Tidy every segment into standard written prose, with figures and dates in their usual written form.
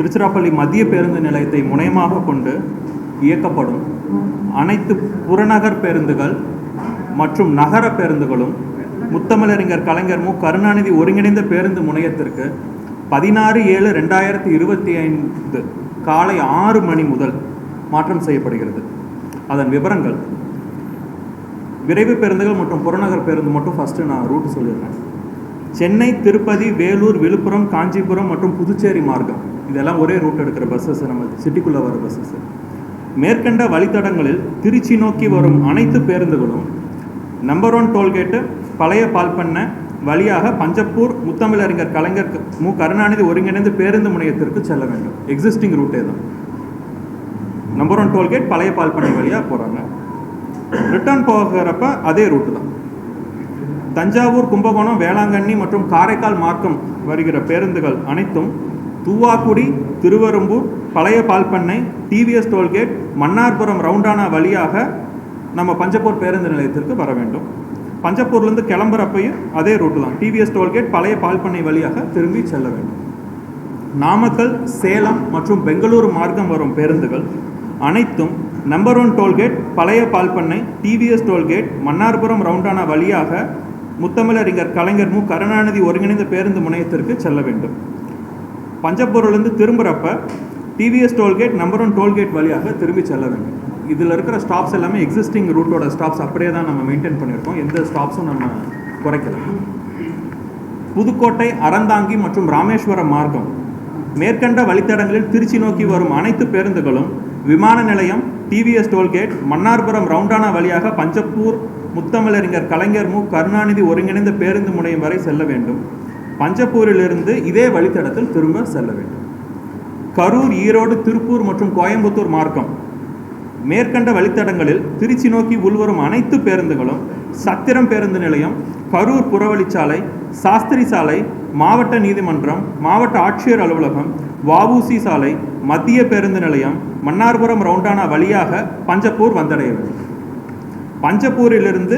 திருச்சிராப்பள்ளி மத்திய பேருந்து நிலையத்தை முனையமாக கொண்டு இயக்கப்படும் அனைத்து புறநகர் பேருந்துகள் மற்றும் நகர பேருந்துகளும் முத்தமிழறிஞர் கலைஞர் மு கருணாநிதி ஒருங்கிணைந்த பேருந்து முனையத்திற்கு 16/7/2025 காலை 6 மணி முதல் மாற்றம் செய்யப்படுகிறது. அதன் விவரங்கள்: விரைவு பேருந்துகள் மற்றும் புறநகர் பேருந்து மட்டும் ஃபஸ்ட்டு நான் ரூட் சொல்லிடுறேன். சென்னை, திருப்பதி, வேலூர், விழுப்புரம், காஞ்சிபுரம் மற்றும் புதுச்சேரி மார்க்கம் இதெல்லாம் ஒரே ரூட் எடுக்கிற பஸ்ஸஸ், நம்ம சிட்டிக்குள்ளே வர பஸ்ஸஸ். மேற்கண்ட வழித்தடங்களில் திருச்சி நோக்கி வரும் அனைத்து பேருந்துகளும் நம்பர் 1 டோல்கேட்டு பழைய பால்பண்ணை வழியாக பஞ்சப்பூர் முத்தமிழறிஞர் கலைஞர் மு கருணாநிதி ஒருங்கிணைந்த பேருந்து முனையத்திற்கு செல்ல வேண்டும். எக்ஸிஸ்டிங் ரூட்டே தான். நம்பர் 1 டோல்கேட் பழைய பால்பண்ணை வழியாக போகிறாங்க. ரிட்டர்ன் போகிறப்ப அதே ரூட்டு தான். தஞ்சாவூர், கும்பகோணம், வேளாங்கண்ணி மற்றும் காரைக்கால் மார்க்கம் வருகிற பேருந்துகள் அனைத்தும் தூவாக்குடி, திருவெரும்பூர், பழைய பால்பண்ணை, டிவிஎஸ் டோல்கேட், மன்னார்புரம் ரவுண்டானா வழியாக நம்ம பஞ்சப்பூர் பேருந்து நிலையத்திற்கு வர வேண்டும். பஞ்சப்பூர்லேருந்து கிளம்புறப்பையும் அதே ரூட்டு தான். டிவிஎஸ் டோல்கேட் பழைய பால்பண்ணை வழியாக திரும்பி செல்ல வேண்டும். நாமக்கல், சேலம் மற்றும் பெங்களூரு மார்க்கம் வரும் பேருந்துகள் அனைத்தும் நம்பர் 1 டோல்கேட் பழைய பால்பண்ணை, டிவிஎஸ் டோல்கேட், மன்னார்புரம் ரவுண்டானா வழியாக முத்தமிழறிஞர் கலைஞர் மு கருணாநிதி ஒருங்கிணைந்த பேருந்து முனையத்திற்கு செல்ல வேண்டும். பஞ்சப்பூர்லேருந்து திரும்புகிறப்ப டிவிஎஸ் டோல்கேட் நம்பர் 1 டோல்கேட் வழியாக திரும்பி செல்ல வேண்டும். இதில் இருக்கிற ஸ்டாப்ஸ் எல்லாமே எக்ஸிஸ்டிங் ரூட்டோட ஸ்டாப்ஸ் அப்படியே தான் நம்ம மெயின்டைன் பண்ணியிருக்கோம். எந்த ஸ்டாப்ஸும் நம்ம குறைக்கல. புதுக்கோட்டை, அறந்தாங்கி மற்றும் ராமேஸ்வரம் மார்க்கம் மேற்கண்ட வழித்தடங்களில் திருச்சி நோக்கி வரும் அனைத்து பேருந்துகளும் விமான நிலையம், டிவிஎஸ் டோல்கேட், மன்னார்புரம் ரவுண்டானா வழியாக பஞ்சப்பூர் முத்தமிழறிஞர் கலைஞர் மு கருணாநிதி ஒருங்கிணைந்த பேருந்து முனையம் வரை செல்ல வேண்டும். பஞ்சப்பூரிலிருந்து இதே வழித்தடத்தில் திரும்ப செல்ல வேண்டும். கரூர், ஈரோடு, திருப்பூர் மற்றும் கோயம்புத்தூர் மார்க்கம் மேற்கண்ட வழித்தடங்களில் திருச்சி நோக்கி உள்வரும் அனைத்து பேருந்துகளும் சத்திரம் பேருந்து நிலையம், கரூர் புறவழிச்சாலை, சாஸ்திரி சாலை, மாவட்ட நீதிமன்றம், மாவட்ட ஆட்சியர் அலுவலகம், வஉசி சாலை, மத்திய பேருந்து நிலையம், மன்னார்புரம் ரவுண்டானா வழியாக பஞ்சப்பூர் வந்தடைய வேண்டும். பஞ்சப்பூரிலிருந்து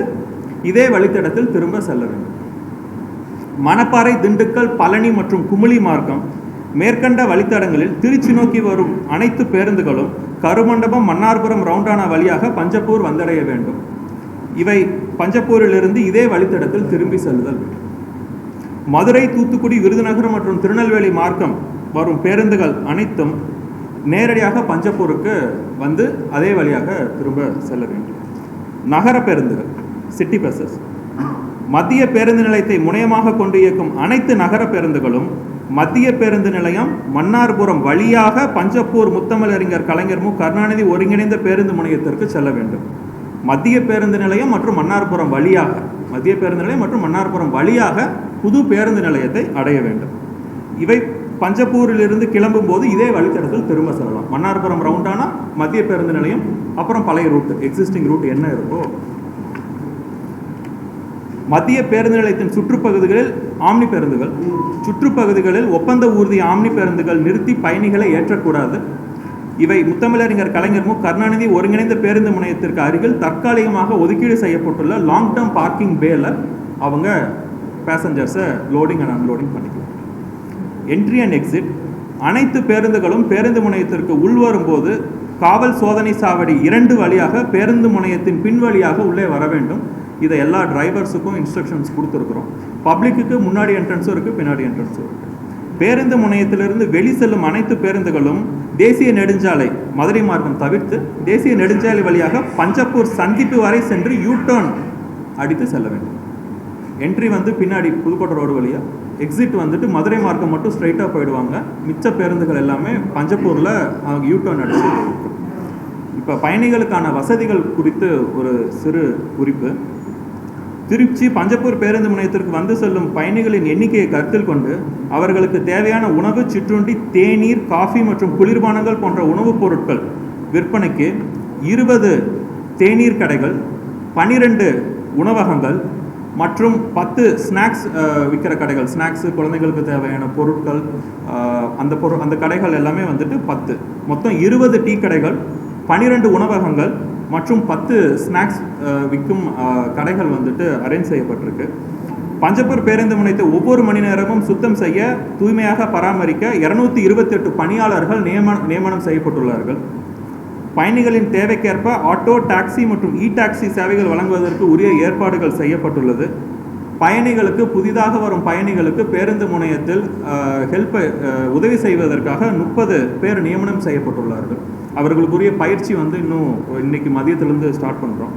இதே வழித்தடத்தில் திரும்ப செல்ல வேண்டும். மணப்பாறை, திண்டுக்கல், பழனி மற்றும் குமுளி மார்க்கம் மேற்கண்ட வழித்தடங்களில் திருச்சி நோக்கி வரும் அனைத்து பேருந்துகளும் கருமண்டபம், மன்னார்புரம் ரவுண்டானா வழியாக பஞ்சப்பூர் வந்தடைய வேண்டும். இவை பஞ்சப்பூரிலிருந்து இதே வழித்தடத்தில் திரும்பி செல்லுதல் வேண்டும். மதுரை, தூத்துக்குடி, விருதுநகர் மற்றும் திருநெல்வேலி மார்க்கம் வரும் பேருந்துகள் அனைத்தும் நேரடியாக பஞ்சப்பூருக்கு வந்து அதே வழியாக திரும்ப செல்ல வேண்டும். நகர பேருந்துகள், சிட்டி பஸ்ஸஸ் மத்திய பேருந்து நிலையத்தை முனையமாக கொண்டு இயக்கும் அனைத்து நகர பேருந்துகளும் மத்திய பேருந்து நிலையம், மன்னார்புரம் வழியாக பஞ்சப்பூர் முத்தமிழறிஞர் கலைஞர் மு கருணாநிதி ஒருங்கிணைந்த பேருந்து முனையத்திற்கு செல்ல வேண்டும். மத்திய பேருந்து நிலையம் மற்றும் மன்னார்புரம் வழியாக புது பேருந்து நிலையத்தை அடைய வேண்டும். இவை பஞ்சப்பூரிலிருந்து கிளம்பும் போது இதே வழித்தடத்தில் திரும்ப செல்லலாம். மன்னார்புரம் ரவுண்டானா, மத்திய பேருந்து நிலையம், அப்புறம் பழைய ரூட்டு, எக்ஸிஸ்டிங் ரூட் என்ன இருக்கோ. மத்திய பேருந்து நிலையத்தின் சுற்றுப்பகுதிகளில் ஆம்னி பேருந்துகள், சுற்றுப்பகுதிகளில் ஒப்பந்த ஊர்தி ஆம்னி பேருந்துகள் நிறுத்தி பயணிகளை ஏற்றக்கூடாது. இவை முத்தமிழறிஞர் கலைஞர் மு கருணாநிதி ஒருங்கிணைந்த பேருந்து முனையத்திற்கு அருகில் தற்காலிகமாக ஒதுக்கீடு செய்யப்பட்டுள்ள லாங் டேர்ம் பார்க்கிங் பேல அவங்க பேசஞ்சர்ஸை லோடிங் அண்ட் அன்லோடிங் பண்ணிக்கலாம். என்ட்ரி அண்ட் எக்ஸிட் அனைத்து பேருந்துகளும் பேருந்து முனையத்திற்கு உள்வரும்போது காவல் சோதனை சாவடி 2 வழியாக பேருந்து முனையத்தின் பின் வழியாக உள்ளே வர வேண்டும். இதை எல்லா டிரைவர்ஸுக்கும் இன்ஸ்ட்ரக்ஷன்ஸ் கொடுத்துருக்குறோம். பப்ளிக்கு முன்னாடி என்ட்ரன்ஸும் இருக்குது, பின்னாடி என்ட்ரன்ஸும் இருக்குது. பேருந்து முனையத்திலிருந்து வெளி செல்லும் அனைத்து பேருந்துகளும் தேசிய நெடுஞ்சாலை மதுரை மார்க்கம் தவிர்த்து தேசிய நெடுஞ்சாலை வழியாக பஞ்சப்பூர் சந்திப்பு வரை சென்று யூ-டர்ன் அடித்து செல்ல வேண்டும். என்ட்ரி வந்து பின்னாடி புதுக்கோட்டை ரோடு வழியாக, எக்ஸிட் வந்துட்டு மதுரை மார்க்கம் மட்டும் ஸ்ட்ரைட்டாக போயிடுவாங்க. மிச்ச பேருந்துகள் எல்லாமே பஞ்சப்பூரில் அவங்க யூ-டர்ன் அடிச்சு. இப்போ பயணிகளுக்கான வசதிகள் குறித்து ஒரு சிறு குறிப்பு. திருச்சி பஞ்சப்பூர் பேருந்து முனையத்திற்கு வந்து செல்லும் பயணிகளின் எண்ணிக்கையை கருத்தில் கொண்டு அவர்களுக்கு தேவையான உணவு, சிற்றுண்டி, தேநீர், காஃபி மற்றும் குளிர்பானங்கள் போன்ற உணவுப் பொருட்கள் விற்பனைக்கு 20 தேநீர் கடைகள், 12 உணவகங்கள் மற்றும் 10 ஸ்நாக்ஸ் விற்கிற கடைகள், ஸ்நாக்ஸு குழந்தைங்களுக்கு தேவையான பொருட்கள், அந்த கடைகள் எல்லாமே வந்துட்டு 10, மொத்தம் 20 டீ கடைகள், 12 உணவகங்கள் மற்றும் 10 ஸ்நாக்ஸ் விற்கும் கடைகள் வந்துட்டு அரேஞ்ச் செய்யப்பட்டிருக்கு. பஞ்சப்பூர் பேருந்து முனையத்தை ஒவ்வொரு மணி நேரமும் சுத்தம் செய்ய, தூய்மையாக பராமரிக்க 228 பணியாளர்கள் நியமனம் செய்யப்பட்டுள்ளார்கள். பயணிகளின் தேவைக்கேற்ப ஆட்டோ, டாக்ஸி மற்றும் இ டாக்ஸி சேவைகள் வழங்குவதற்கு உரிய ஏற்பாடுகள் செய்யப்பட்டுள்ளது. பயணிகளுக்கு, புதிதாக வரும் பயணிகளுக்கு பேருந்து முனையத்தில் உதவி செய்வதற்காக 30 பேர் நியமனம் செய்யப்பட்டுள்ளார்கள். அவர்களுக்குரிய பயிற்சி இன்னும் இன்னைக்கு மதியத்திலிருந்து ஸ்டார்ட் பண்ணுறோம்.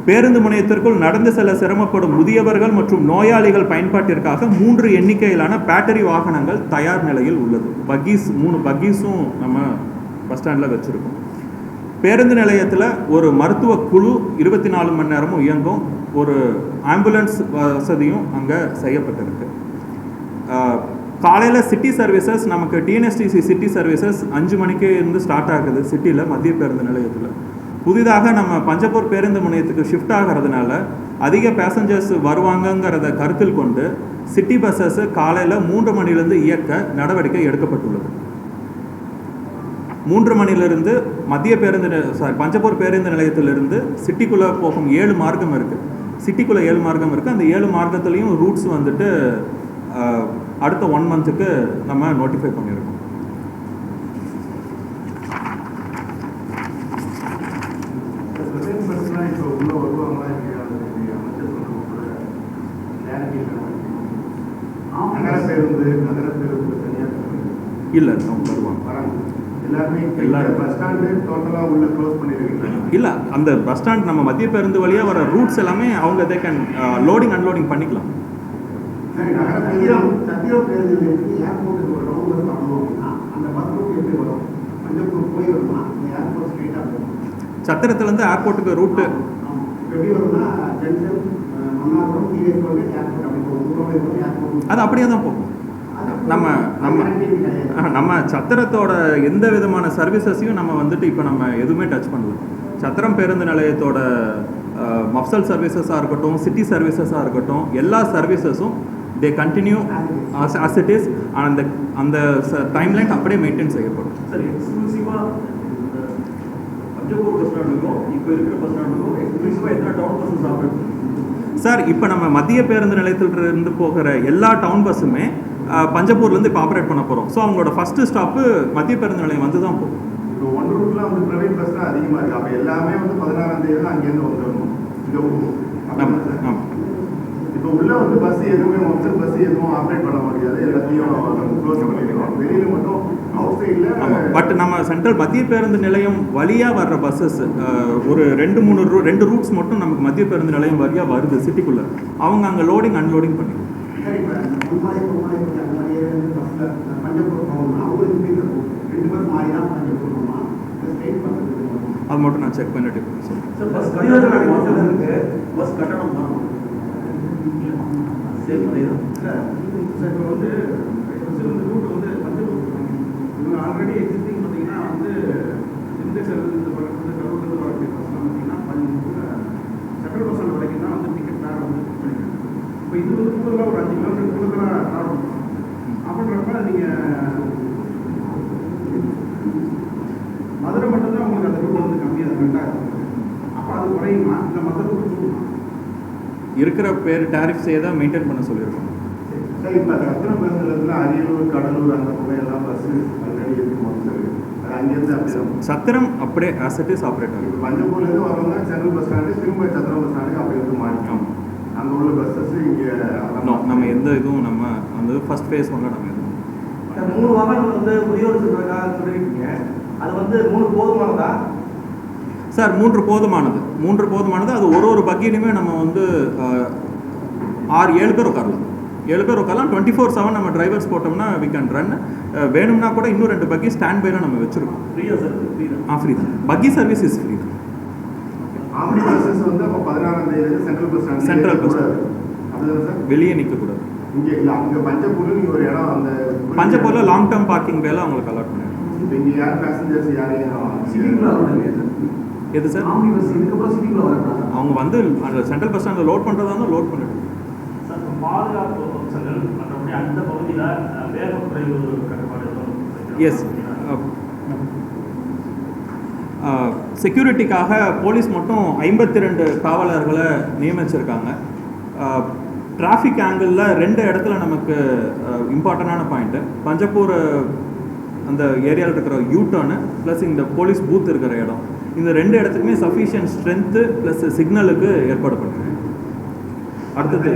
பேருந்து முனையத்திற்குள் நடந்து செல்ல சிரமப்படும் முதியவர்கள் மற்றும் நோயாளிகள் பயன்பாட்டிற்காக 3 எண்ணிக்கையிலான பேட்டரி வாகனங்கள் தயார் நிலையில் உள்ளது. 3 பக்கீஸும் நம்ம பஸ் ஸ்டாண்டில் வச்சுருக்கோம். பேருந்து நிலையத்தில் ஒரு மருத்துவ குழு 24 மணி நேரமும் இயங்கும். ஒரு ஆம்புலன்ஸ் வசதியும் அங்கே செய்யப்பட்டிருக்கு. காலையில் சிட்டி சர்வீசஸ் நமக்கு டிஎன்எஸ்டிசி சிட்டி சர்வீசஸ் 5 மணிக்கு இருந்து ஸ்டார்ட் ஆகுது சிட்டியில், மத்திய பேருந்து நிலையத்தில். புதிதாக நம்ம பஞ்சப்பூர் பேருந்து முனையத்துக்கு ஷிஃப்ட் ஆகிறதுனால அதிக பேசஞ்சர்ஸ் வருவாங்கங்கிறத கருத்தில் கொண்டு சிட்டி பஸ்ஸஸ் காலையில் 3 மணிலேருந்து இயக்க நடவடிக்கை எடுக்கப்பட்டுள்ளது. 3 மணிலிருந்து மத்திய பஞ்சப்பூர் பேருந்து நிலையத்திலிருந்து சிட்டிக்குள்ளே போகும் 7 மார்க்கம் இருக்குது. சிட்டிக்குள்ளே 7 மார்க்கம் இருக்குது. அந்த 7 மார்க்கத்துலேயும் ரூட்ஸ் அடுத்த 1 மந்த்துக்கு நம்ம நோட்டிஃபை பண்ணியிருக்கோம். இல்லை, இல்லை, அந்த பஸ் ஸ்டாண்ட் நம்ம மத்திய பேருந்து வழியாக வர ரூட்ஸ் எல்லாமே அவங்க தே கேன் லோடிங் அன்லோடிங் பண்ணிக்கலாம். சத்திரத்துலேருந்து ஏர்போர்ட்டுக்கு ரூட்டு அது அப்படியே தான் போகும். நம்ம சத்திரத்தோட எந்த விதமான சர்வீசஸையும் நம்ம இப்போ நம்ம எதுவுமே டச் பண்ணல. சத்திரம் பேருந்து நிலையத்தோட மஃப்சல் சர்வீசஸாக இருக்கட்டும், சிட்டி சர்வீசஸாக இருக்கட்டும், எல்லா சர்வீசஸும் they continue as it is. அந்த டைம்லைன் அப்படியே மெயின்டைன் செய்யப்படும். சார், எக்ஸ்க்ளூசிவாக பஞ்சப்பூர் பஸ் ஸ்டாண்டுக்கும் இப்போ இருக்கிற பஸ் ஸ்டாண்டுக்கும் எக்ஸ்க்ளூசிவாக எத்தனை டவுன் பஸ்ஸஸ் ஆப்ரேட்? சார், இப்போ நம்ம மத்திய பேருந்து நிலையத்திலிருந்து போகிற எல்லா டவுன் பஸ்ஸுமே பஞ்சப்பூர்லேருந்து இப்போ ஆப்ரேட் பண்ண போகிறோம். ஸோ அவங்களோட ஃபஸ்ட்டு ஸ்டாப்பு மத்திய பேருந்து நிலையம் தான் போகும். இப்போ ஒன் ரூட்லாம் ப்ரைவேட் பஸ் தான் அதிகமாக இருக்குது. அப்போ எல்லாமே 16ஆம் தேதி தான் அங்கேருந்து வந்துடணும். இப்போ உள்ள பஸ் எதுவுமே மொத்தம் பஸ் எதுவும் ஆப்ரேட் பண்ண முடியாது. எல்லாத்தையும் க்ளோஸ் பண்ணிடுவோம். வெளியில் மட்டும் அவுட் சைடில். பட் நம்ம சென்ட்ரல் மத்திய பேருந்து நிலையம் வழியாக வர்ற பஸ்ஸஸ் ஒரு 2 ரூட்ஸ் மட்டும் நமக்கு மத்திய பேருந்து நிலையம் வழியாக வருது சிட்டிக்குள்ளே. அவங்க அங்கே லோடிங் அன்லோடிங் பண்ணிடுவோம். அது மட்டும் நான் செக் பண்ணிட்டு ஆல்ரெடி எக்ஸிஸ்டிங் பார்த்தீங்கன்னா இந்த கடலூர்லேருந்து வரக்கூடிய பஸ்லாம் பார்த்தீங்கன்னா சென்ட்ரல் பஸ் ஸ்டாண்ட் வரைக்கும் தான் டிக்கெட் வேறு இப்போ இது கூடுதலாக ஒரு 5 கிலோமீட்டர் கூடுதலாக ட்ராவல் அப்படின்றப்ப நீங்கள் மதுரை மட்டும்தான் உங்களுக்கு அந்த ரூட் கம்மியாக கரெக்டாக இருக்கும். அப்போ அது குறையுமா இல்லை மற்ற ரூட் கூடுமா? இருக்கிற டேரிஃப்ஸே தான் மெயின்டைன் பண்ண சொல்லியிருக்கோம். சார், இப்போ சத்திரம் பேருந்துல அரியலூர், கடலூர் அந்த பக்கம் எல்லாம் பஸ்ஸு ஆல்ரெடி இருக்குமா சார்? அது அங்கேருந்து அப்படி சத்திரம் அப்படியே ஆஸ் இட் இஸ் ஆப்ரேட் ஆகும். இப்போ பஞ்சப்பூர்லேருந்து வரவங்க சென்ட்ரல் பஸ் ஸ்டாண்டு, திரும்ப சத்திரம் பஸ் ஸ்டாண்டுக்கு அப்படி இருந்து மாறிக்கும். அங்கே உள்ள பஸ்ஸஸ் இங்கே நம்ம எந்த இதுவும் நம்ம ஃபர்ஸ்ட் ஃபேஸ் நம்ம எதுவும் 3 வாகனங்கள் முதியோர் சொல்லியிருக்கீங்க. அது 3 போதுமானதா? சார், 3 போதுமானது. அது ஒரு பக்கிலையுமே நம்ம 6-7 பேர் உட்காரலாம். 7 பேர் உட்காரலாம். 24/7 நம்ம டிரைவர்ஸ் போட்டோம்னா வி கேன் ரன். வேணும்னா கூட இன்னும் 2 பக்கி ஸ்டாண்ட் பைல நம்ம வச்சிருக்கோம். ஃப்ரீ தான். பக்கி சர்வீஸ் இஸ் ஃப்ரீ தான். ஆம்னி பஸ்ஸஸ் அப்போ 16ஆம் தேதி சென்ட்ரல் பஸ் ஸ்டாண்ட் அப்படிதான் சார், வெளியே நிற்கக்கூடாது. அங்கே பஞ்சப்பூரில் நீங்கள் ஒரு இடம் அந்த பஞ்சப்பூரில் லாங் டேர்ம் பார்க்கிங் பேல அவங்களுக்கு அலாட் பண்ணிடுறோம். இங்கே யார் பேசஞ்சர்ஸ் யாரையும் எது சார்? ஆம்னி பஸ் இதுக்கப்புறம் சிட்டிக்குள்ள வரலாம். அவங்க அந்த சென்ட்ரல் பஸ் ஸ்டாண்டில் லோட் பண்ணுறதா இருந்தால் லோட் பண்ணிடுவோம். சார், பாதுகாப்பு அம்சங்கள் மற்றபடி அந்த பகுதியில் வேக குறைவு கட்டுப்பாடு எஸ். செக்யூரிட்டிக்காக போலீஸ் மட்டும் 52 காவலர்களை நியமிச்சிருக்காங்க. டிராஃபிக் ஆங்கிளில் 2 இடத்துல நமக்கு இம்பார்ட்டண்டான பாயிண்ட்டு. பஞ்சப்பூர் அந்த ஏரியாவில் இருக்கிற யூட்டர்னு ப்ளஸ் இந்த போலீஸ் பூத் இருக்கிற இடம், இந்த 2 இடத்துக்குமே சஃபிஷியன்ட் ஸ்ட்ரென்த்து ப்ளஸ் சிக்னலுக்கு ஏற்பாடு பண்ணுறேன். அடுத்தது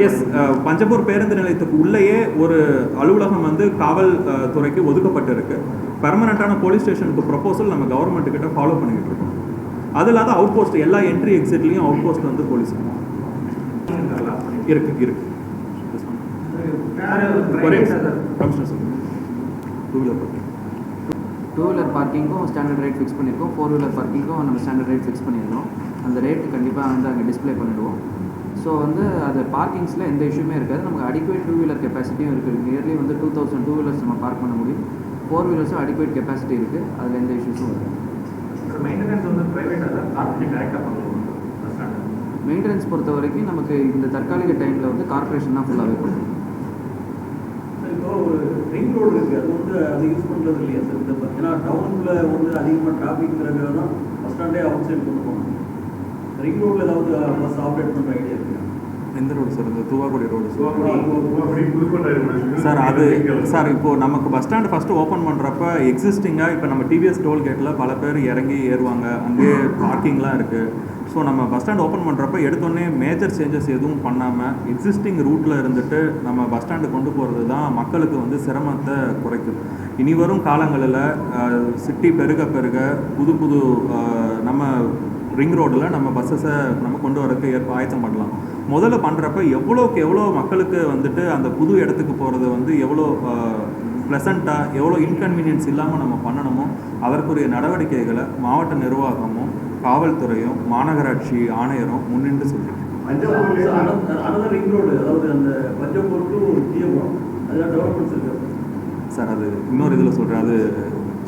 எஸ், பஞ்சப்பூர் பேருந்து நிலையத்துக்கு உள்ளேயே ஒரு அலுவலகம் வந்து காவல் துறைக்கு ஒதுக்கப்பட்டிருக்கு. பெர்மனண்ட்டான போலீஸ் ஸ்டேஷனுக்கு ப்ரொபோசல் நம்ம கவர்மெண்ட்டுக்கிட்ட ஃபாலோ பண்ணிக்கிட்டு இருக்கோம். அது இல்லாத அவுட் போஸ்ட் எல்லா என்ட்ரி எக்ஸிட்லேயும் அவுட் போஸ்ட் வந்து போலீஸ் இருக்கு. டூ வீலர் பார்க்கிங்கும் ஸ்டாண்டர்ட் ரேட் ஃபிக்ஸ் பண்ணியிருக்கோம், 4 வீலர் பார்க்கிங்கும் நம்ம ஸ்டாண்டர்ட் ரேட் ஃபிக்ஸ் பண்ணியிருக்கோம். அந்த ரேட்டு கண்டிப்பாக வந்து அங்கே டிஸ்பிளே பண்ணிவிடுவோம். ஸோ வந்து அது பார்க்கிங்ஸில் எந்த இஷ்யூமே இருக்காது. நமக்கு அடிக்குவேட் 2 வீலர் கெப்பாசிட்டியும் இருக்குது. நியர்லி வந்து 2000 2 வீலர்ஸ் நம்ம பார்க் பண்ண முடியும். 4 வீலர்ஸும் அடிக்குவேட் கெப்பாசிட்டி இருக்குது. அதில் எந்த இஷ்யூஸும் இருக்குது. மெயின்டெனன்ஸ் வந்து ப்ரைவேட்டாக கார்பரேட் கரெக்டாக பண்ணுவோம். மெயின்டெனன்ஸ் பொறுத்த வரைக்கும் நமக்கு இந்த தற்காலிக டைமில் வந்து கார்பரேஷன் தான் ஃபுல்லாகவே பண்ணுவோம். இப்போ ஒரு ரிங் ரோடு இருக்குது, அது வந்து அதை யூஸ் பண்ணுறது இல்லையா சார்? இந்த ஏன்னா டவுனில் வந்து அதிகமாக டிராஃபிக்ங்கிறதுக்காக தான் பஸ் ஸ்டாண்டே அவுட் சைடு கொண்டு போகணும். ரிங் ரோடில் ஏதாவது பஸ் ஆப்ரேட் பண்ணுற ஐடியா இருக்குது? எந்த ரோடு சார்? இந்த தூவாக்குடி ரோடு சார். அது சார் இப்போது நமக்கு பஸ் ஸ்டாண்டு ஃபஸ்ட்டு ஓப்பன் பண்ணுறப்ப எக்ஸிஸ்டிங்காக இப்போ நம்ம டிவிஎஸ் டோல்கேட்டில் பல பேர் இறங்கி ஏறுவாங்க, அங்கேயே பார்க்கிங்லாம் இருக்குது. ஸோ நம்ம பஸ் ஸ்டாண்ட் ஓப்பன் பண்ணுறப்ப எடுத்தோடனே மேஜர் சேஞ்சஸ் எதுவும் பண்ணாமல் எக்ஸிஸ்டிங் ரூட்டில் இருந்துட்டு நம்ம பஸ் ஸ்டாண்டு கொண்டு போகிறது தான் மக்களுக்கு வந்து சிரமத்தை குறைக்கும். இனி வரும் காலங்களில் சிட்டி பெருக பெருக புது புது நம்ம ரிங் ரோடில் நம்ம பஸ்ஸஸை நம்ம கொண்டு வரக்கு ஆயத்தம் பண்ணலாம். முதல்ல பண்ணுறப்ப எவ்வளோக்கு எவ்வளோ மக்களுக்கு வந்துட்டு அந்த புது இடத்துக்கு போகிறது வந்து எவ்வளோ ப்ளசண்ட்டாக எவ்வளோ இன்கன்வீனியன்ஸ் இல்லாமல் நம்ம பண்ணணுமோ அதற்குரிய நடவடிக்கைகளை மாவட்ட நிர்வாகமும் காவல்துறையும் மாநகராட்சி ஆணையரும் முன்னின்று சொல்லியிருக்கோம். அனதர் ரிங் ரோடு, அதாவது அந்த பஞ்சப்பூர் டு தீயபுரம், அதெல்லாம் டெவலப்மெண்ட்ஸ் இருக்குது சார். அது இன்னொரு இதில் சொல்கிறேன், அது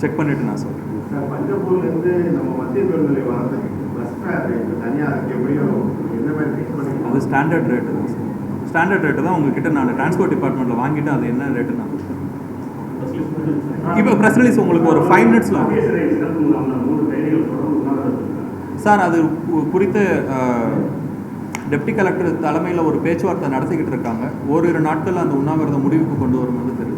செக் பண்ணிவிட்டு நான் சொல்கிறேன் சார். பஞ்சப்பூர்லேருந்து நம்ம மத்திய பேருந்து நிலையம் வரதுக்கு பஸ் ஃபேர் ரேட்டு தனியாக அதுக்கு எப்படியும் என்ன மாதிரி ஃபிக்ஸ் பண்ணி? அது ஸ்டாண்டர்ட் ரேட்டு தான் சார். ஸ்டாண்டர்ட் ரேட்டு தான் உங்ககிட்ட நான் டிரான்ஸ்போர்ட் டிபார்ட்மெண்ட்டில் வாங்கிட்டு அது என்ன ரேட்டு நான் இப்போ ப்ரெஸ் ரிலீஸ் உங்களுக்கு ஒரு 5 மினிட்ஸில் சார். அது குறித்து டெப்டி கலெக்டர் தலைமையில் ஒரு பேச்சுவார்த்தை நடத்திக்கிட்டு இருக்காங்க. ஓரிரு நாட்கள் அந்த உண்ணாவிரத முடிவுக்கு கொண்டு வரும் வந்து தெரியும்.